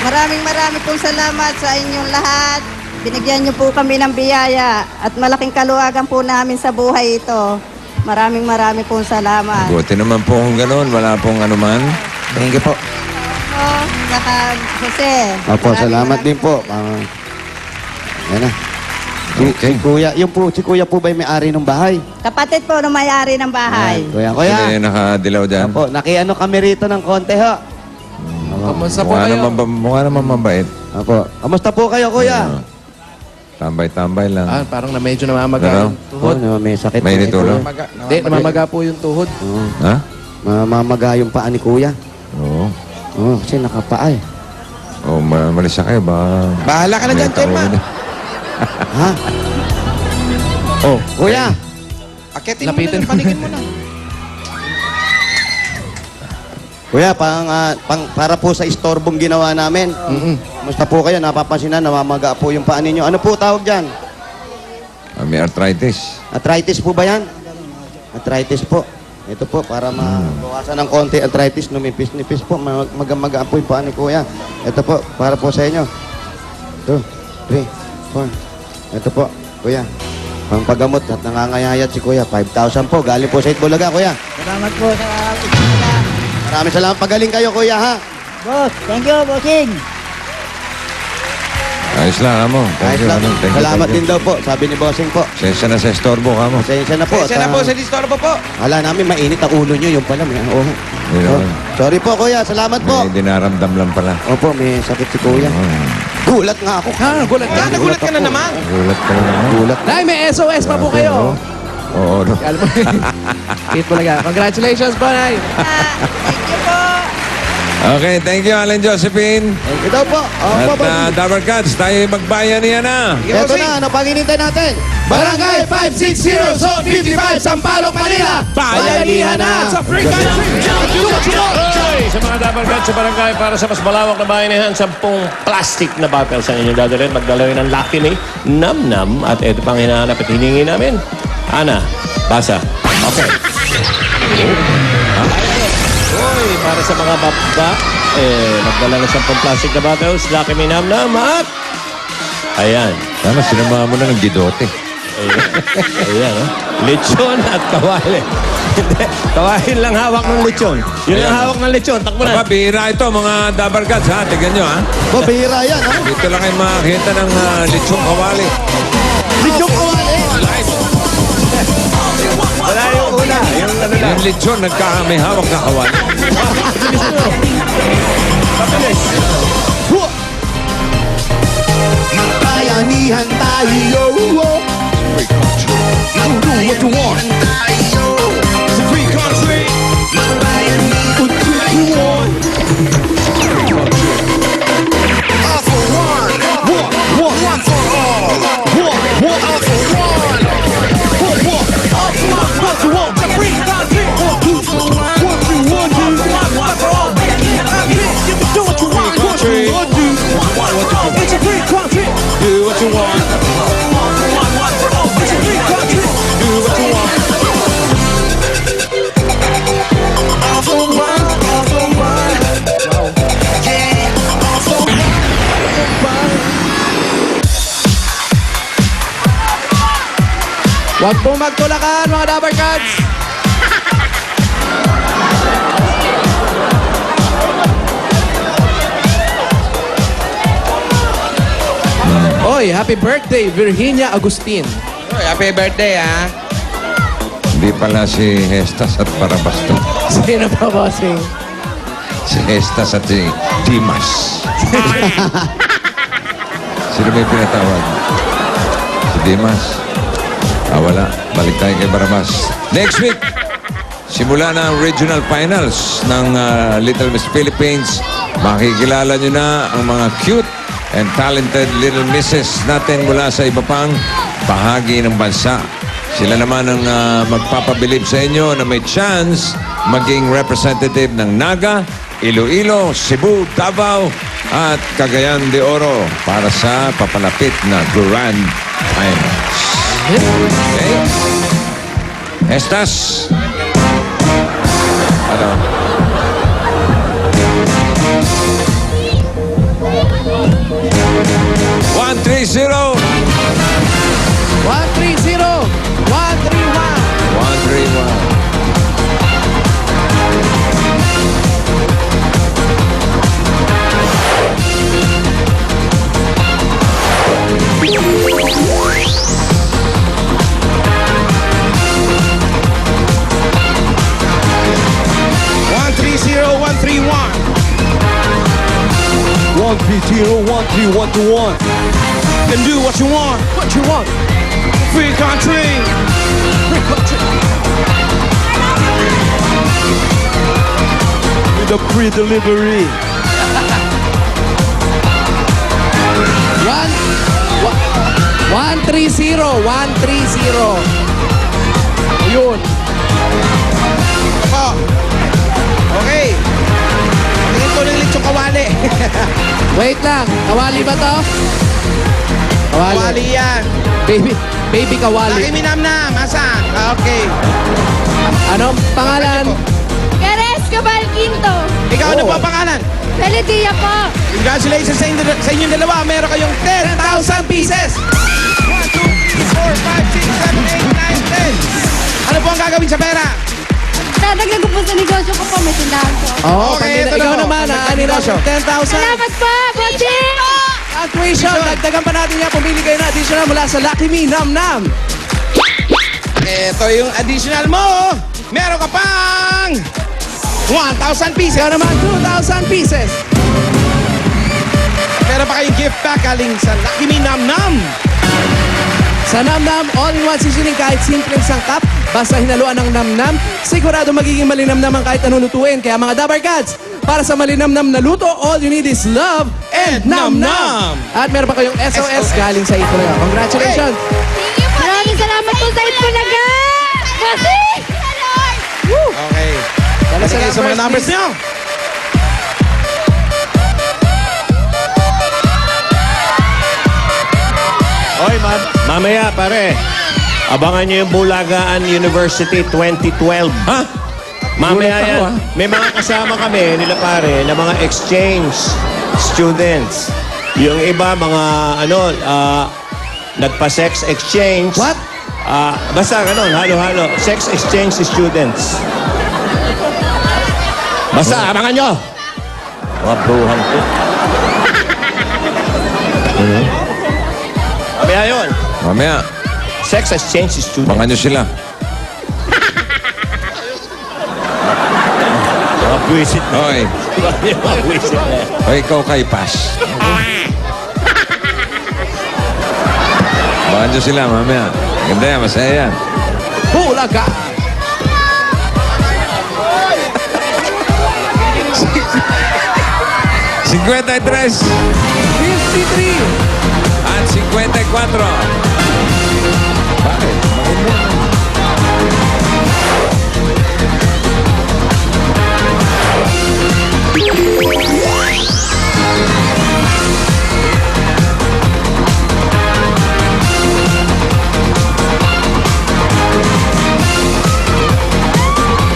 Maraming pong salamat sa inyong lahat. Binigyan niyo po kami ng biyaya at malaking kaluwagan po namin sa buhay ito. Maraming pong salamat. Buti naman po kung gano'n. Wala pong anuman. Thank you po. Saka Jose. Opo, salamat din po. Yan na. Si Kuya, si Kuya po ba'y may-ari ng bahay? Kapatid po ng may-ari ng bahay. Kuya. Sino yung nakadilaw dyan? Opo, nakiano kami rito ng konti ho. Kamusta po kayo? Mukha naman mabait. Opo. Kamusta po kayo, Kuya? Tambay-tambay lang. Parang medyo namamaga yung tuhod. May sakit. May nitulo? Hindi, namamaga po yung tuhod. Ha? Mamamaga yung paa ni Kuya. Oo. Oo, kasi nakapaa eh. Oo, malis na kayo. Bahala ka na dyan, Chairman. Ha? Oh, Kuya. Akitin mo na, paningin mo na. Kuya, para po sa istorbong ginawa namin. Kamusta po kayo? Napapansin na, namamaga po yung paa ninyo. Ano po tawag dyan? May arthritis. Arthritis po ba yan? Arthritis po. Ito po, para mabawasan ng konti arthritis, numipis-nipis po, magaan po yung paa ni Kuya. Ito po, para po sa inyo. 2, 3, 4. Ito po, Kuya. Pangpagamot at nangangayayat si Kuya. 5,000 po. Galing po sa Itbulaga, Kuya. Salamat po sa Itbulaga. Maraming salamat. Pagaling kayo, Kuya, ha? Boss, thank you, bossing. Ayos lang, amo. Ayos lang. Salamat din daw po, sabi ni Bossing po. Sensya na sa estorbo ka mo. Pasensya na po. Pasensya na po sa distorbo po. Hala namin, mainit ang ulo nyo. Yung pala, sorry po, Kuya. Salamat po. May dinaramdam lang pala. Opo, may sakit si Kuya. Gulat nga ako. Gulat ka? Nagulat ka na naman. Gulat ka na naman. Gulat. Nay, may SOS pa po kayo. Oo. Alam mo, Itbulaga. Congratulations po, Nay. Thank you po. Okay, thank you, Alan Josephine. Thank you daw po. At Dabber Cats, tayo magbayan niya na. Ito na, ano pang hinintay natin? Barangay 560 Zone 55, Sampaloc, Manila. Bayanihan na sa Free Country. Sa mga Dabber Cats sa barangay para sa mas malawak na bayanihan, 10 plastic na bottles ang inyong dadalhin. Magdala rin ng Lucky Me, Nam-Nam, at ito pang hinahanap at hiningi namin. Ana, basa. Okay. Uy, para sa mga baba, magdala ng 10 plastic na bottles, Lucky Me, Nam-Nam, at ayan. Sana sinama mo na ng gidote. Ayan, lechon at kawali. Hindi, kawain lang hawak ng lechon. Yun ang hawak ng lechon. Takbo na. Bihira ito, mga Dabber Cats, ha? Tignan nyo, ha? Bihira yan, ha? Dito lang kayo makakita ng lechong kawali. Lechong kawali! Wala yung una. Yung ano lang. Yung lechon, may hawak na kawali. Magbayanihan tayo! Now do what you want! It's a free country! Magbayanihan tayo! All for one! One for all! All for one! All for one! What you want? It's a free country! What you want? One for all! You can do what you want! What you want to! It's a free country! Do what you want. One for all! It's a free country! Do what you want. All for one! All for one! Yeah! All for one! Huwag pong magtulakan, mga Dabber Cats. Oy, happy birthday, Virginia Agustin. Happy birthday, ha? Hindi pala si Hestas at Barabasto. Sino pa, bossing? Si Hestas at si Dimas. Sino may pinatawag? Si Dimas. Wala. Balik tayo kay Barabas. Next week, simula na ang regional finals ng Little Miss Philippines. Makikilala nyo na ang mga cute and talented Little Misses natin mula sa iba pang bahagi ng bansa. Sila naman ang magpapabilib sa inyo na may chance maging representative ng Naga, Iloilo, Cebu, Davao at Cagayan de Oro para sa papalapit na Grand Finals. Okay? Estas? Ano? 1-3-0, 1-3, 1-1. Can do what you want. What you want? Free country. Free country. With a free delivery. 1-3-0. 1-3-0. Ayun. Po. Okay. Tingin ko ng lechong kawali. Wait lang. Kawali ba to? Kawali yan. Baby kawali. Laki minamnam. Asan? Okay. Anong pangalan? Keres Cabal Quinto. Ikaw ano Oh. po ang pangalan? Pelidia po. Congratulations sa inyong dalawa. Meron kayong 10,000 pieces. 1, 2, 3, 4, 5, 6, 7, 8, 9, 10. Ano po ang gagawin sa pera? Dadagdag ko po sa negosyo ko po. May tindahan po. Oh, Okay, ito na ikaw po. naman, aanin Negosyo. natin 10,000. Salamat po, Bossing! Ang tuition, dagdagan pa natin yan. Pumili kayo na additional mula sa Lucky Me Nam Nam. Ito yung additional mo. Meron ka pang 1,000 pieces. Ikaw naman, 2,000 pieces. Meron pa kayong gift pack galing sa Lucky Me Nam Nam. Sa Nam Nam, all-in-one seasoning kahit simpleng sangkap, basta hinaluan ng Nam Nam, sigurado magiging malinamnam ang kahit anong lutuin. Kaya mga Dabar Cats, para sa malinamnam na luto, all you need is love and Nam Nam. At meron pa kayong SOS galing sa Itbulaga. Congratulations. Thank you po. Maraming salamat po sa Itbulaga! Bossing! Okay. Dala Sige, sa mga numbers please. nyo. Oy, mamaya pare. Abangan nyo yung Bulagaan University 2012. Ha? Mamaya Gulat ako, yan. May mga kasama kami nila pare na mga exchange students. Yung iba mga nagpa-sex exchange. What? Basta ganun, halo-halo. Sex exchange students. Basta, abangan nyo. Mga bruhan ko. Mamaya yun. Mamaya, Sex exchange students. baka nyo sila. Mga buwisit na. Hoy, Mga buwisit na. hoy, ikaw kay Pas. Baka nyo sila mamaya. Ganda yan, masaya yan. Bulaga. $53 53. at 54. Bakit? Maganda.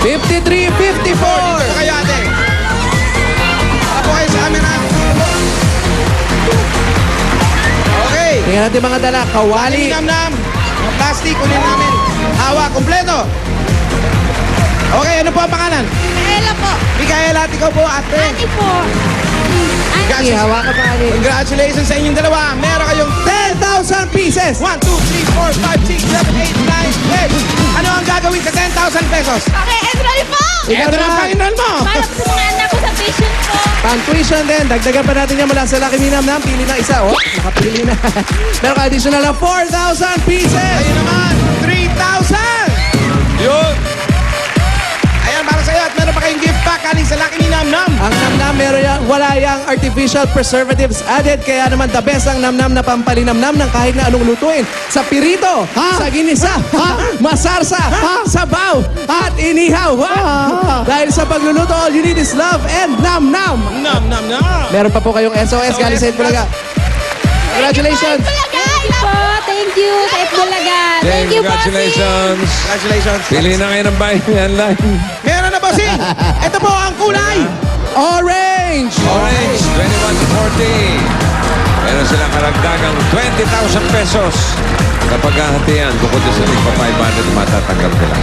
Ito kayo ate. Ako kayo sa amin ha. Okay. Tingnan natin mga dala. Kawali. Nam-nam. Mga plastic, kunin namin. Hawa, kompleto. Okay, ano po ang pangalan? Kaela po. Mikaela, at ikaw po ate. Ani po. Ani. Hawa ka pa rin. Congratulations sa inyong dalawa. Meron kayong 10,000 pieces. 1, 2, 3, 4, 5, 6, 7, 8, 9, 10. Ano ang gagawin sa 10,000 pesos? Okay, enroll po. Ikaw Ito na ang naman. pang-enroll mo. Para po sa mga anak ko sa vision po. Pang-tuition din. Dagdagan pa natin yan mula sa Lucky Me Nam Nam. Pili na isa. Oh, nakapili na. Meron ka additional na 4,000 pieces. Ayun naman, 3,000. Yun! Ayan, para sa'yo. At meron pa kayong gift pack galing sa Lucky Me Nam Nam. Ang Nam Nam, wala yang artificial preservatives added. Kaya naman the best ang Nam Nam na pampalinamnam ng kahit na anong lutuin. Sa pirito, sa ginisa, masarsa, sabaw, at inihaw. Dahil sa pagluluto, all you need is love and Nam Nam. Nam, nam, nam. Meron pa po kayong SOS galing sa Itbulaga. Congratulations. Itbulaga. Thank you po. Thank you sa Itbulaga. Thank you, Bossing. Congratulations. Congratulations. Pili na kayo ng bahay online. Meron na, bossing. Ito po ang kulay. Orange. Orange, 21 to 40. Meron silang karagdagang 20,000 pesos. Kapag hahatian, bukod doon sa tigpa 500, matatanggap nila.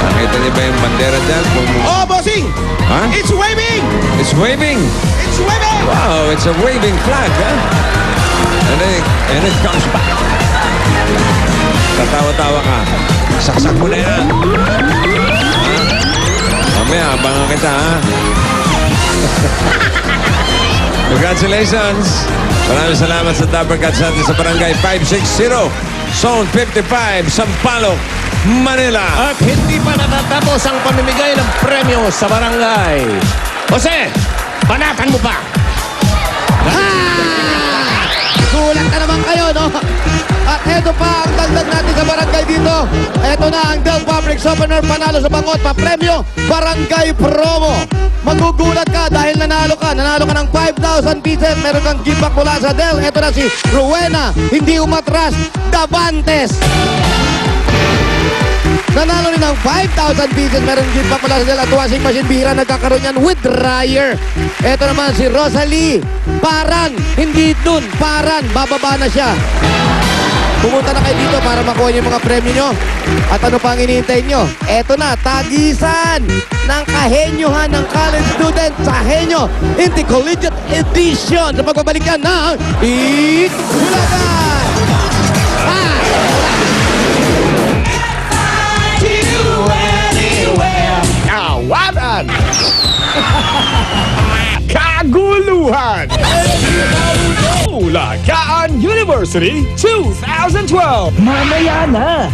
Nakita niyo ba yung bandera dyan? Oh, bossing. Ha? It's waving. It's waving. It's waving. Wow, it's a waving flag, huh? And it comes back. Tatawa-tawa ka. Saksak mo na yan. Ha? Mamaya, abangan kita, ha? Congratulations! Maraming salamat sa Dapper Cats natin sa Barangay 560, Zone 55, Sampaloc, Manila. At hindi pa natatapos ang pamimigay ng premyo sa barangay. Jose, banatan mo pa! Kulang na naman kayo, no? At eto pa ang dagdag natin sa barangay dito. Eto na ang Del Fabrics Opener, panalo sa bangot, pa-premyo, barangay promo. Magugulat ka dahil nanalo ka ng 5,000 pieces. Meron kang gift back mula sa Del. Eto na si Rowena, hindi umatras, Davantes. Nanalo rin ng 5,000 pieces. Meron gift back mula sa Del at washing machine. Bihira nagkakaroon yan with dryer. Eto naman si Rosalie, Paran, hindi dun, Paran, bababa na siya. Pumunta na kayo dito para makuha niyo yung mga premyo nyo. At ano pa ang hinihintay nyo? Eto na, tagisan ng kahenyohan ng college student sa Henyo Intercollegiate Edition sa pagbabalik yan ng Itbulagan! Tawanan! Kaguluhan! Bulacan University 2012! Mamaya na!